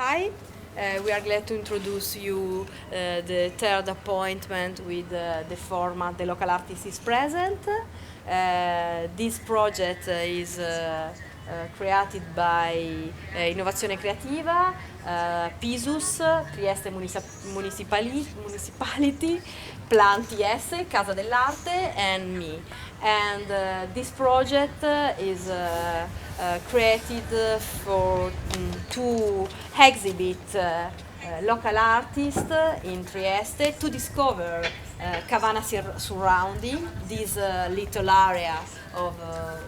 Hi, we are glad to introduce you the third appointment with the format The Local Artist is Present. This project is created by Innovazione Creativa, PISUS, Trieste Municipality, Plan TS, Casa dell'Arte, and me. And this project is created for to exhibit local artists in Trieste to discover Cavana surrounding this little area of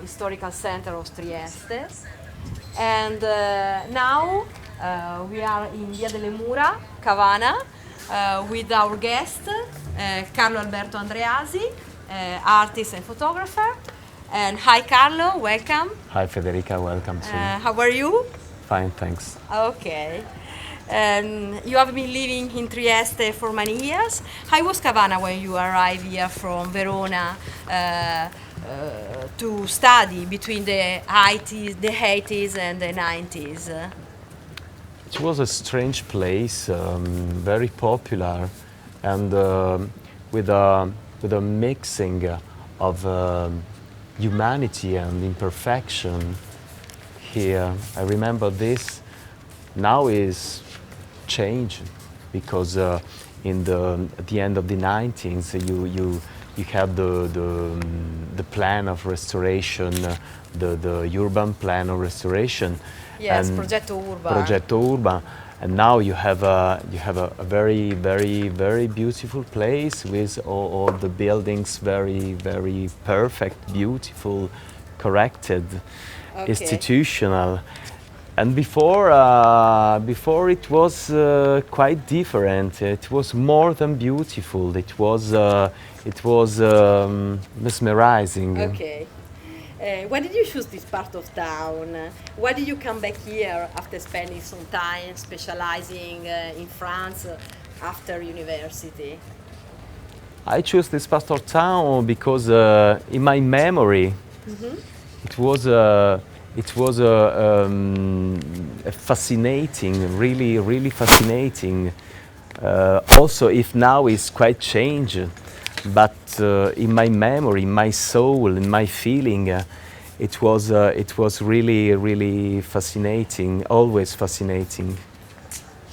historical center of Trieste. And now we are in Via delle Mura, Cavana, with our guest Carlo Alberto Andreasi, artist and photographer. And hi Carlo, welcome. Hi Federica, welcome too. How are you? Fine, thanks. Okay. You have been living in Trieste for many years. How was Cavana when you arrived here from Verona to study between the 80s and the 90s? It was a strange place, very popular, and with a mixing of humanity and imperfection here. I remember this now is changed because at the end of the 90s you had the plan of restoration, the urban plan of restoration. Yes, and Progetto Urbano, and now you have a very beautiful place with all the buildings very perfect, beautiful, corrected, institutional. And before it was quite different. It was more than beautiful. It was mesmerizing. Okay. Why did you choose this part of town? Why did you come back here after spending some time specializing in France after university? I chose this part of town because in my memory it was a fascinating, really fascinating. Also, if now it's quite changed, but in my memory, in my soul, in my feeling, it was really fascinating, always fascinating.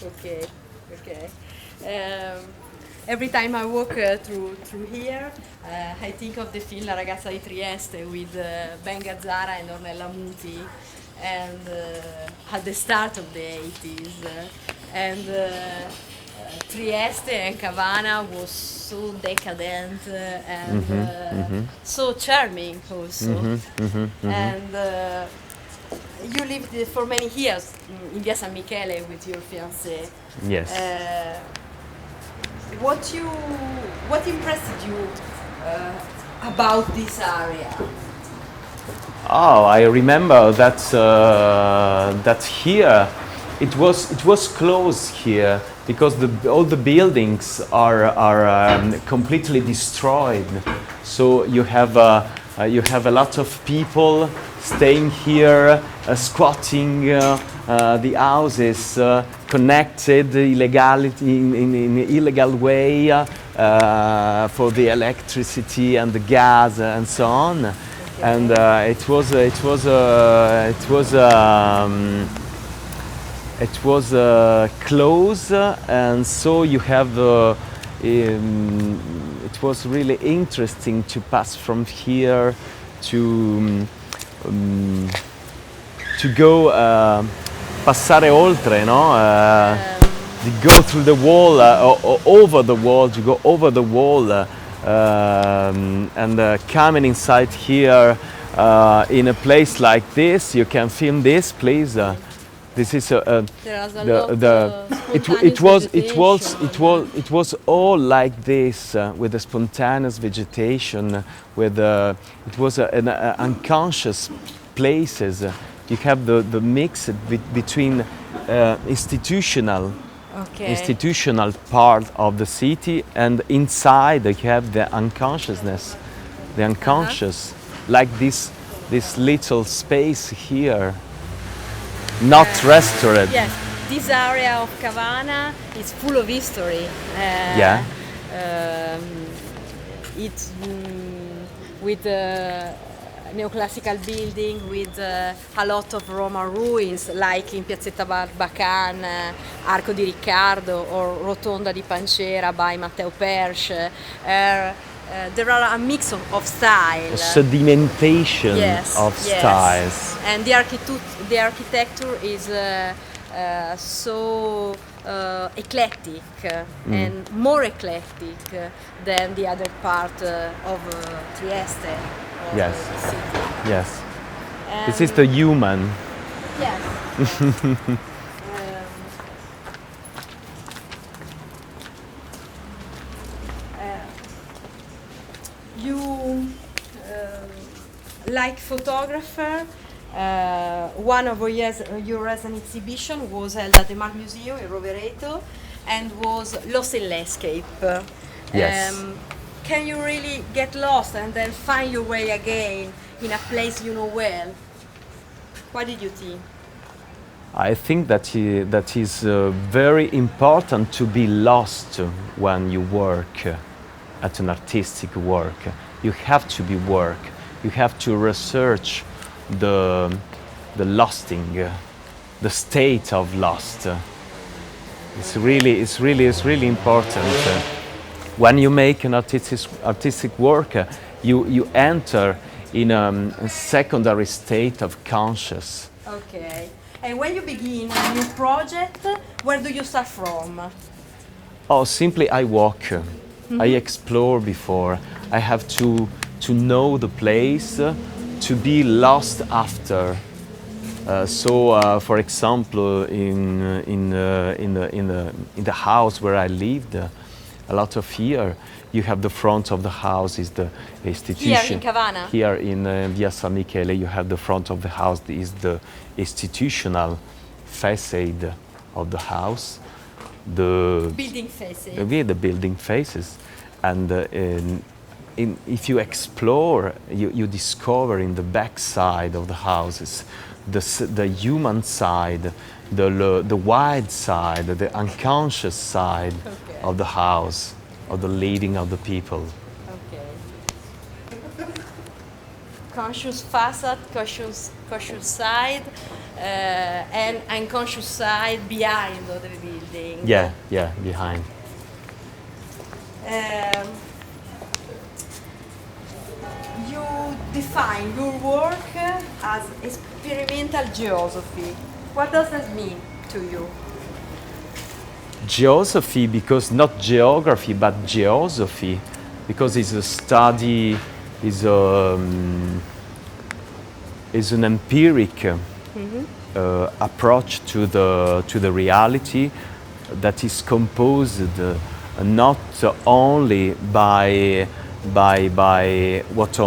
Okay. Every time I walk through here, I think of the film La ragazza di Trieste with Ben Gazzara and Ornella Muti, and at the start of the 80s, and Trieste and Cavana was so decadent and so charming also. And you lived for many years in Via San Michele with your fiancé. Yes. What impressed you about this area? Oh, I remember that here it was closed here because all the buildings are completely destroyed. So you have a lot of people staying here, squatting the houses, connected illegality in illegal way for the electricity and the gas and so on. Okay. And it was close, and so you have. It was really interesting to pass from here to go passare oltre, no? To go through the wall, or over the wall, to go over the wall, and coming inside here in a place like this. You can film this, please. This is it was all like this with the spontaneous vegetation. It was an unconscious places. You have the mix between institutional part of the city, and inside you have the unconsciousness, the unconscious, like this little space here. Not restored. Yes, this area of Cavana is full of history. Yeah. It's with neoclassical building with a lot of Roman ruins, like in Piazzetta Barbacan, Arco di Riccardo, or Rotonda di Pancera by Matteo Persch. There are a mix of style. Sedimentation of styles. And the architecture is so eclectic and more eclectic than the other part of Trieste. Yes. The city. Yes. And This is the human. yes. You, like photographer, one of your recent exhibition was held at the Mark Museum in Rovereto and was Lost in Landscape. Yes. Can you really get lost and then find your way again in a place you know well? What did you think? I think that is very important to be lost when you work at an artistic work. You have to be work. You have to research the losting, the state of lost. It's really important. When you make an artistic work, you enter in a secondary state of conscious. Okay. And when you begin a new project, where do you start from? Oh, simply I walk. I explore before. I have to know the place, to be lost after. For example, in the house where I lived, a lot of year, you have the front of the house is the institution. Here in Cavana? Here in Via San Michele, you have the front of the house is the institutional facade of the house. The building faces. The building faces. And if you explore, you discover in the back side of the houses the human side, the wide side, the unconscious side of the house, of the living of the people. Okay. Conscious facade, conscious side, and unconscious side behind the building. Yeah, behind. You define your work as experimental geography. What does that mean to you? Geography, because not geography, but geosophy, because it's a study, is an empiric approach to the reality that is composed not only by what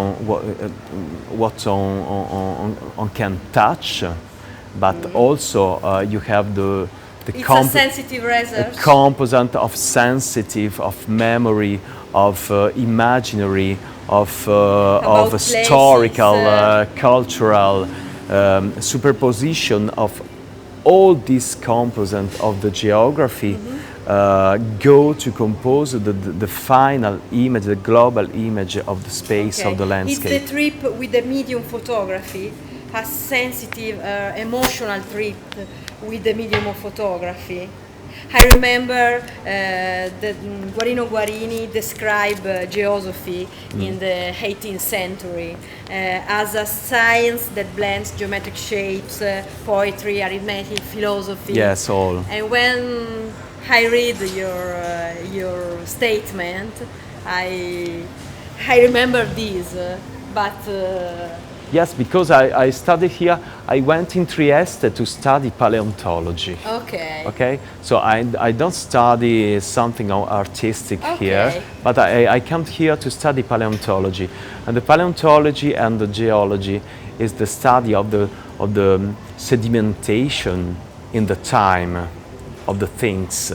on can touch, but also you have the it's a sensitive research. Component of sensitive, of memory, of imaginary, of historical, cultural superposition of all these components of the geography go to compose the final image, the global image of the space of the landscape. It's the trip with the medium photography, a sensitive, emotional trip with the medium of photography. I remember that Guarino Guarini described geosophy in the 18th century as a science that blends geometric shapes, poetry, arithmetic, philosophy. Yes, all. And when I read your statement, I remember this, but. Yes, because I studied here. I went in Trieste to study paleontology. Okay. Okay. So I don't study something artistic here, but I come here to study paleontology, and the paleontology and the geology is the study of the sedimentation in the time of the things.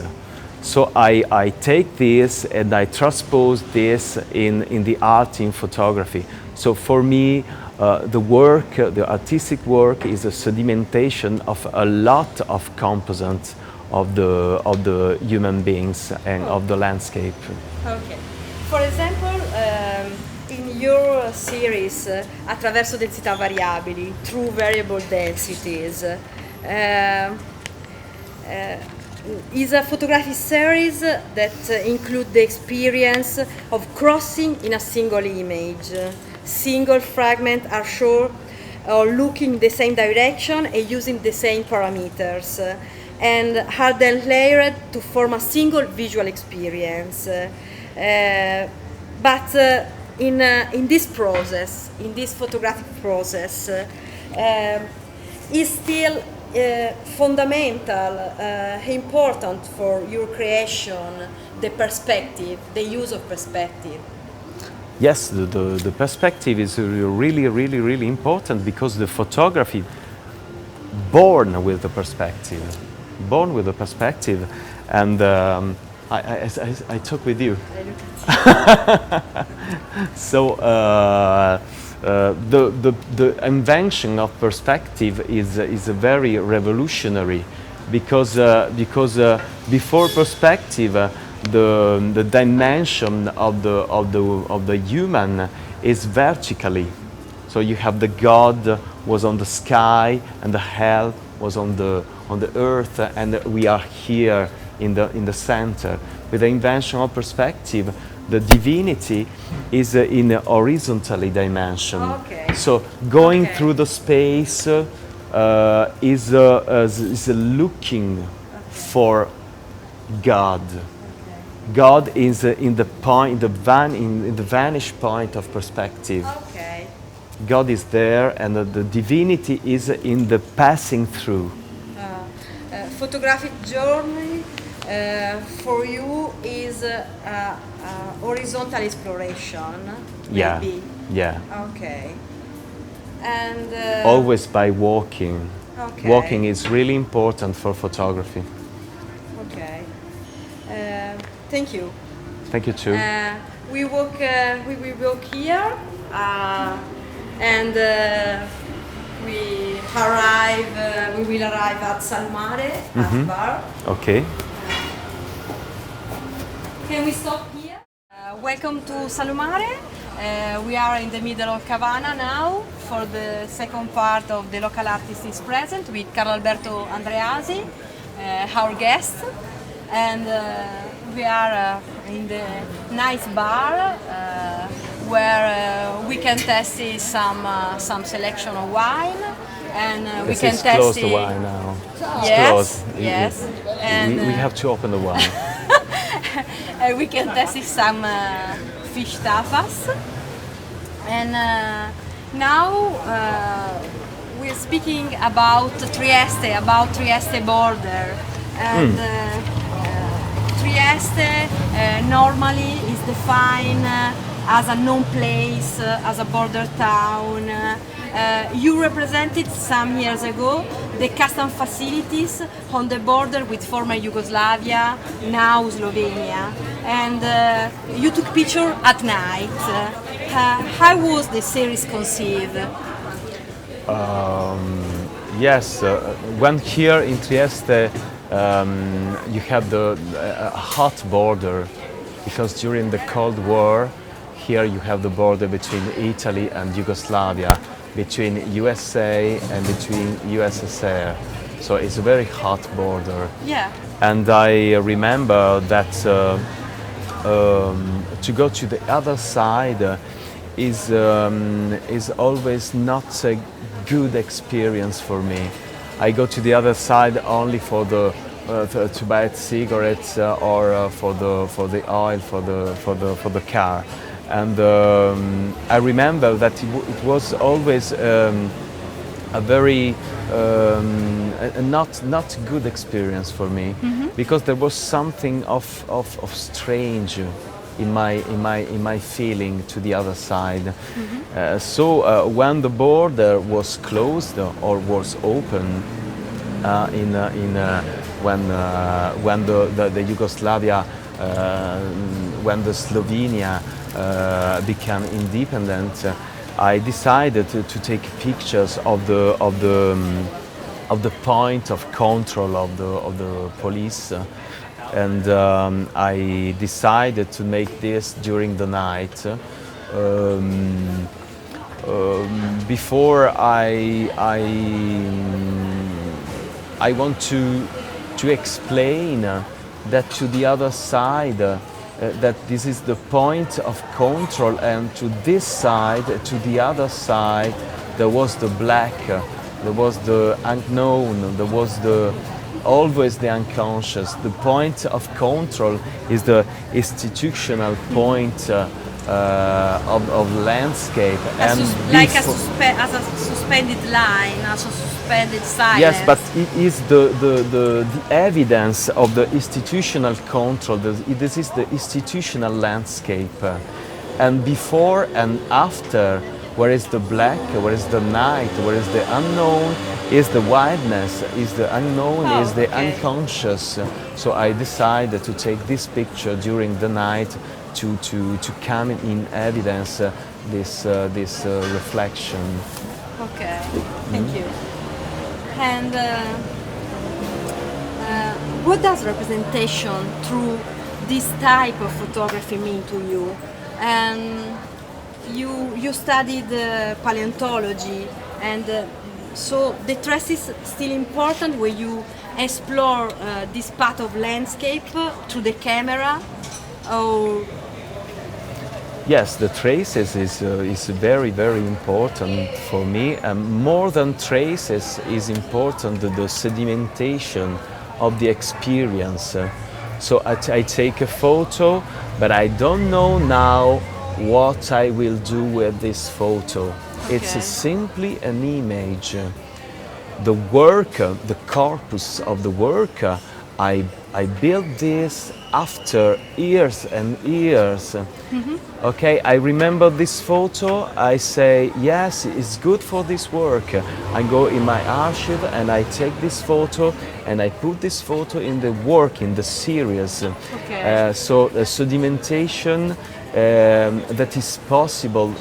So I take this and I transpose this in the art, in photography. So for me, the work, the artistic work, is a sedimentation of a lot of components of the human beings and of the landscape. Okay. For example, in your series Attraverso densità variabili, through variable densities, is a photographic series that include the experience of crossing in a single image. Single fragments are shown or looking in the same direction and using the same parameters, and are then layered to form a single visual experience. But in this process, in this photographic process, is still fundamental, important for your creation, the perspective, the use of perspective. Yes, the perspective is really important, because the photography born with the perspective, and I talk with you. So the invention of perspective is very revolutionary, because before perspective, the dimension of the human is vertically. So you have the God was on the sky, and the hell was on the earth, and we are here in the center. With the invention of perspective, the divinity is in a horizontally dimension. Okay. So going through the space is looking for God. God is in the point, in the vanished point of perspective. Okay. God is there, and the divinity is in the passing through. Photographic journey for you is horizontal exploration. Yeah. Maybe. Yeah. Okay. And Always by walking. Okay. Walking is really important for photography. Okay. Thank you. Thank you too. We will walk here, and we will arrive at Salmare, at bar. Okay. Can we stop here? Welcome to Salumare. We are in the middle of Cavana now for the second part of The Local Artist is Present with Carlo Alberto Andreasi, our guest. And we are in the nice bar where we can test some selection of wine, and we can It's test close the wine now. It's Yes, close. yes. And We have to open the wine. we can test some fish tapas. And now we're speaking about Trieste border. And Trieste normally is defined as a known place, as a border town. You represented some years ago the custom facilities on the border with former Yugoslavia, now Slovenia, and you took picture at night. How was the series conceived? Yes, when here in Trieste you have the hot border, because during the Cold War here you have the border between Italy and Yugoslavia, between USA and between USSR. So it's a very hot border. Yeah. And I remember that to go to the other side is always not a good experience for me. I go to the other side only for the to buy cigarettes or for the oil for the car. And I remember that it was always a very not good experience for me, because there was something of strange in my feeling to the other side. So when the border was closed or was open when the Yugoslavia when the Slovenia became independent, I decided to take pictures of of the point of control of the police, and I decided to make this during the night. Before I want to explain that to the other side, that this is the point of control, and to this side, to the other side, there was the black, there was the unknown, there was always the unconscious. The point of control is the institutional point of landscape, and like as a suspended line, as a suspended silence. Yes, but it is the evidence of the institutional control. This is the institutional landscape, and before and after, where is the black, where is the night, where is the unknown, is the wideness, is the unknown, is the unconscious. So I decided to take this picture during the night to come in evidence this reflection. Okay, thank you. And what does representation through this type of photography mean to you? And you studied paleontology, and so the trace is still important when you explore this part of landscape through the camera, or yes, the traces is very, very important for me, and more than traces is important the sedimentation of the experience. So I take a photo, but I don't know now what I will do with this photo. Okay. It's simply an image. The work, the corpus of the work, I built this after years and years. Okay, I remember this photo, I say, yes, it's good for this work. I go in my archive and I take this photo and I put this photo in the work, in the series. Okay. So the sedimentation that is possible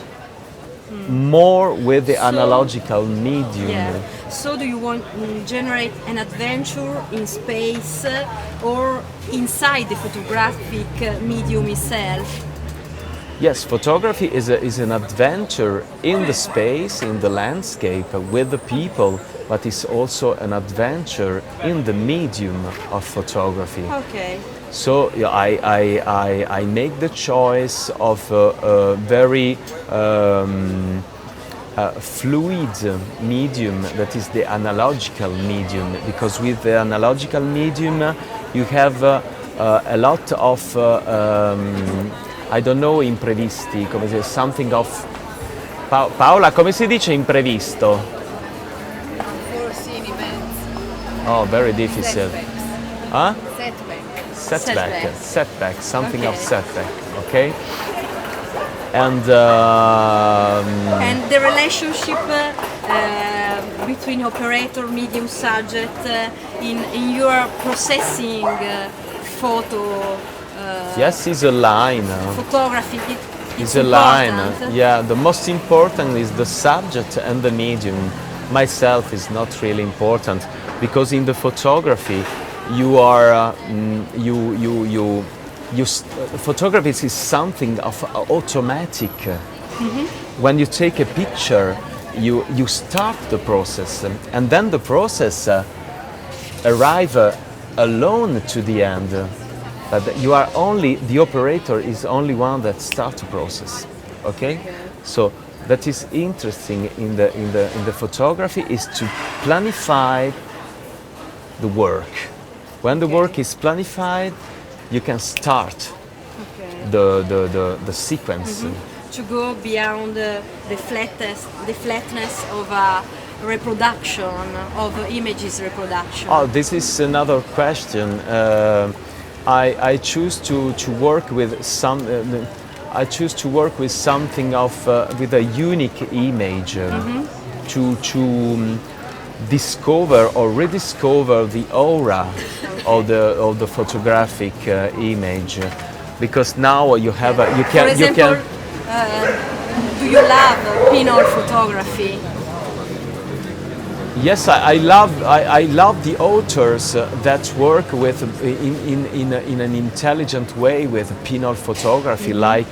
more with the analogical medium. Yeah. So do you want to generate an adventure in space or inside the photographic medium itself? Yes, photography is an adventure in the space, in the landscape, with the people, but it's also an adventure in the medium of photography. Okay. So yeah, I make the choice of a very fluid medium, that is the analogical medium, because with the analogical medium you have a lot of I don't know, imprevisti, come se something of Paola, come si dice imprevisto? Foreseen events. Oh, very difficult. Huh? Setback. Something Okay. of setback, okay? And the relationship between operator, medium, subject in your processing photo. yes, it's a line. Photography. It's a line. Yeah, the most important is the subject and the medium. Myself is not really important, because in the photography you are photography is something of automatic. When you take a picture, you start the process, and then the process arrive alone to the end. But you are only, the operator is only one that starts the process. Okay? So that is interesting in the photography, is to planify the work. When the work is planified, you can start the sequence. To go beyond the flatness of a reproduction, of images reproduction. Oh, this is another question. I choose to work with some. I choose to work with something of with a unique image, to discover or rediscover the aura of the photographic image, because now you have you can. For example, do you love pinhole photography? Yes, I love the authors that work with in an intelligent way with pinhole photography, Ghirri?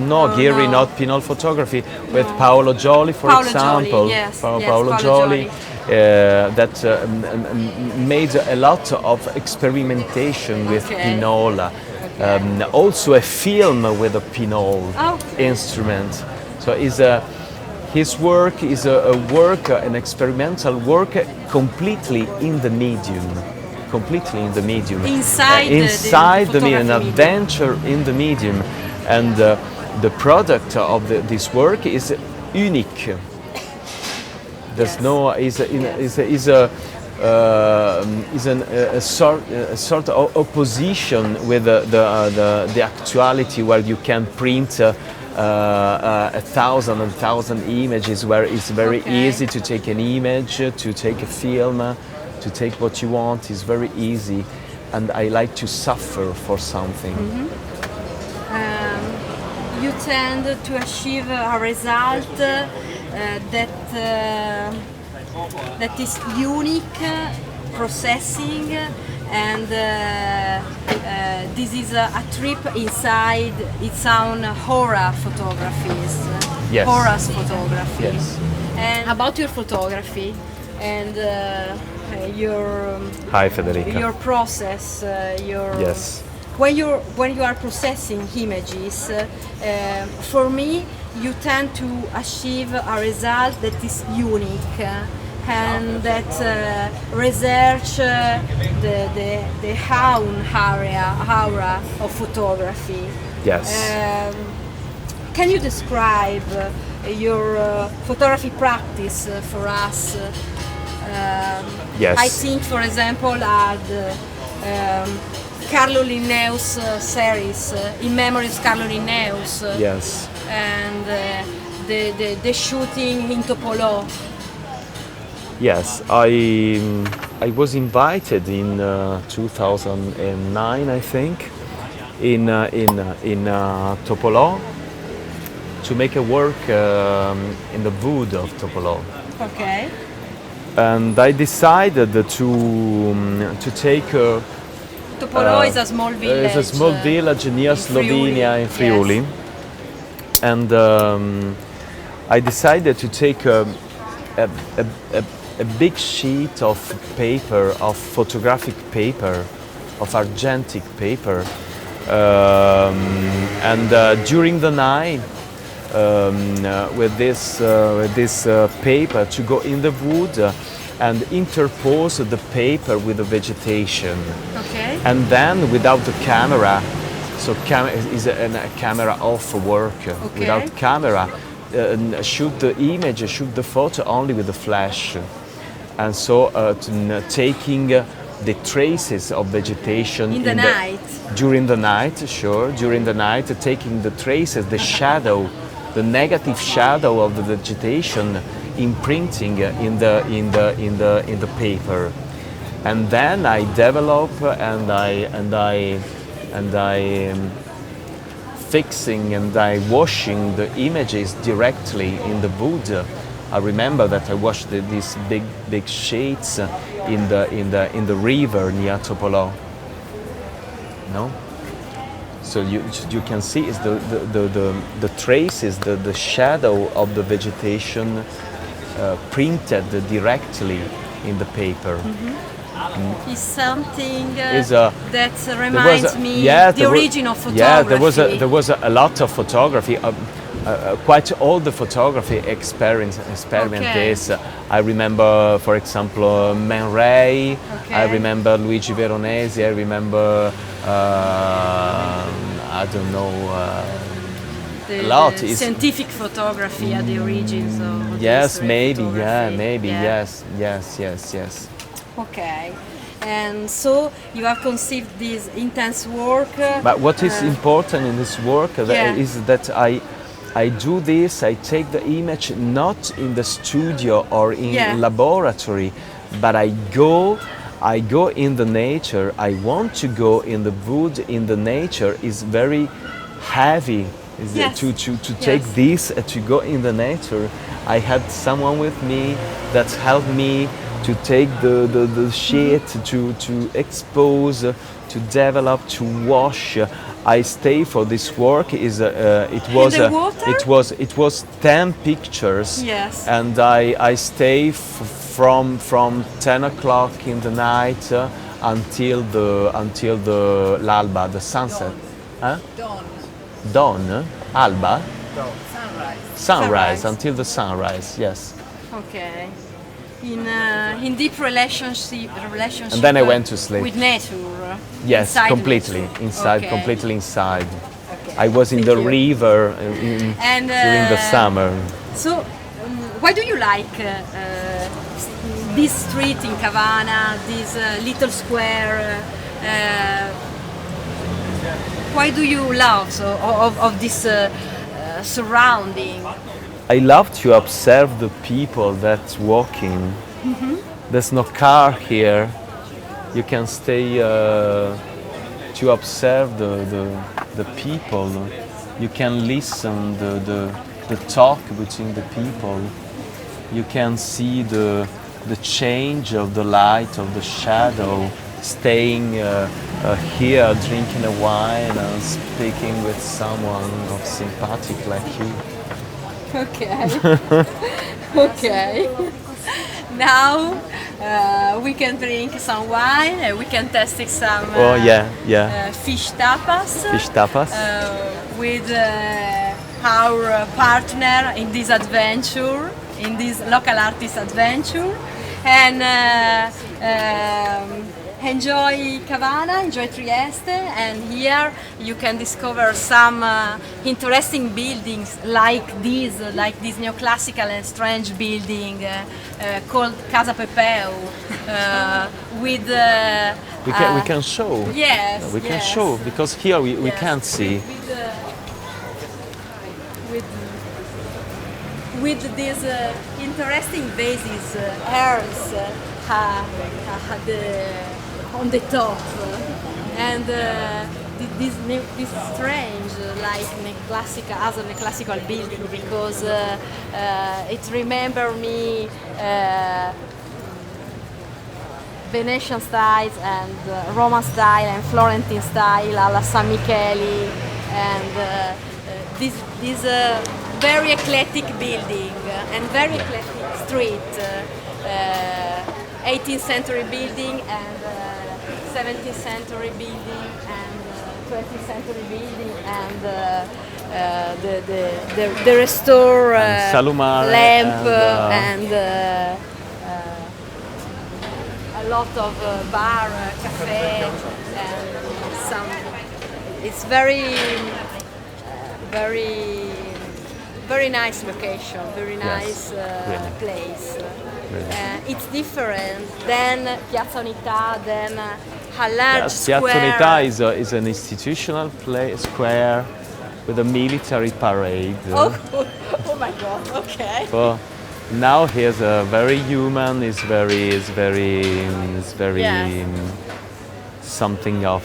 no, Oh, Ghirri, no. not pinhole photography, with Paolo Joly, for Paolo example. Joly, yes, Paolo Paolo Joly, Joly. that made a lot of experimentation with Okay. pinhole. Also a film with a pinhole Okay. instrument. So his work is a work, an experimental work, completely in the medium. Completely in the medium. Inside the inside the medium, an photography medium. adventure in the medium. And the product of this work is unique. There's Yes. no a sort of opposition with the actuality, where you can print a thousand images, where it's very Okay. easy to take an image, to take a film, to take what you want. It's very easy, and I like to suffer for something. You tend to achieve a result that is unique, processing, and this is a trip inside its own horror photographies. Yes. Horror's photography. Yes. And about your photography and your Hi, Federica. your process, Yes. when you are processing images, for me, you tend to achieve a result that is unique and that research the own aura of photography. Yes. Can you describe your photography practice for us? Yes. I think, for example, at Carlo Linnaeus series, In Memory of Carlo Linnaeus, Yes. and the shooting in Topolò. Yes, I was invited in 2009, I think, in Topolò, to make a work in the wood of Topolò, Okay. and I decided to take. Topolò is a small village. It's a small village near Slovenia, in Friuli, Yes. and I decided to take a big sheet of paper, of photographic paper, of argentic paper, and during the night, with this paper, to go in the wood and interpose the paper with the vegetation. Okay. And then without the camera, so is a camera off work. Okay. Without camera, shoot the image, shoot the photo only with the flash. And so taking the traces of vegetation In the night. during the night, sure, during the night, taking the traces, the shadow, the negative shadow of the vegetation, imprinting in the paper, and then I develop and I fixing and I washing the images directly in the wood. I remember that I washed these big sheets in the river near Topolò. No. So you can see is the traces, the shadow of the vegetation printed directly in the paper. Is something that Reminds reminds me the origin of photography. Yeah, there was a lot of photography. Quite all the photography experiment Okay. is. I remember, for example, Man Ray. Okay. I remember Luigi Veronesi. I remember I don't know. The, a lot the is- scientific photography at the origins of Yes, this maybe. photography. Yeah, maybe. Yeah. Yes. Okay. And so you have conceived this intense work. But what is important in this work Yeah. is that I do this, I take the image not in the studio or in Yeah. laboratory, but I go in the nature. I want to go in the wood, in the nature is very heavy, Is Yes. to take Yes. this and to go in the nature. I had someone with me that helped me to take the sheet, to expose, to develop, to wash. I stay for this work. the water? It was 10 pictures. Yes. And I stay from 10 o'clock in the night until the l'alba, the sunset. Huh? Dawn. Dawn, alba, Sunrise. sunrise, Sunrise. until the sunrise. Yes. Okay. In deep relationship. And then I went to sleep. with nature. Yes, inside completely nature. inside, Okay. completely inside. Okay. I was in Thank the you. river And during the summer. So, why do you like this street in Cavana, this little square? Why do you love of this surrounding? I love to observe the people that's walking. There's no car here. You can stay to observe the people. You can listen the talk between the people. You can see the change of the light, of the shadow, staying here, drinking a wine and speaking with someone of sympathetic like you. Okay. Okay. Now we can drink some wine. We can test some. Oh yeah. Fish tapas. Fish tapas. With our partner in this adventure, in this local artist adventure, and enjoy Cavana, enjoy Trieste, and here you can discover some interesting buildings like this neoclassical and strange building called Casa Pepeu, with We can show. yes, We can yes. show because here we Yes, can't see. With these interesting vases, airs on the top, and this strange like classical building because it remember me Venetian styles and Roman style and Florentine style alla San Michele, and this very eclectic building and very eclectic street, 18th century building and 17th century building and 20th century building and the restore And Salumare lamp and, and a lot of bar, cafe, and some. It's very nice location, very nice really. place. Really. It's different than Piazza Unità, than a large Yes, square. Piazza Unità is an institutional square with a military parade. Oh my God! Okay. But now here's a very human. It's very Yes. something of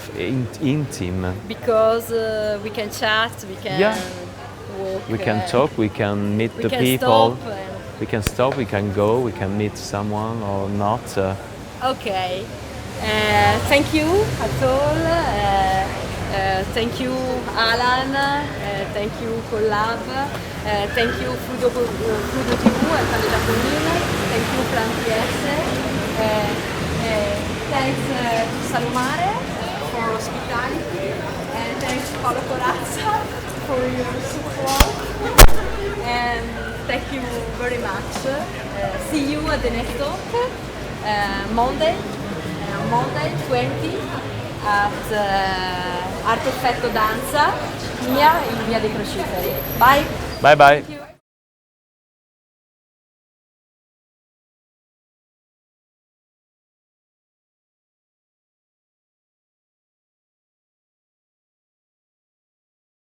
intimate. Because we can chat, we can Yeah. walk. We can talk. We can meet We the can people. stop and- We can stop. We can go. We can meet someone or not. Okay. Thank you at all. Thank you, Alan. Thank you, Collab. Thank you, Fluido TV, Antonio Giacomin. Thank you, Plan Trieste. Thanks to Salumare for hospitality. And thanks, Paolo Corazza, for your support. And thank you very much. See you at the next talk, Monday 20 at Artefatto Danza, in Via dei Crociferi. Bye. Bye bye.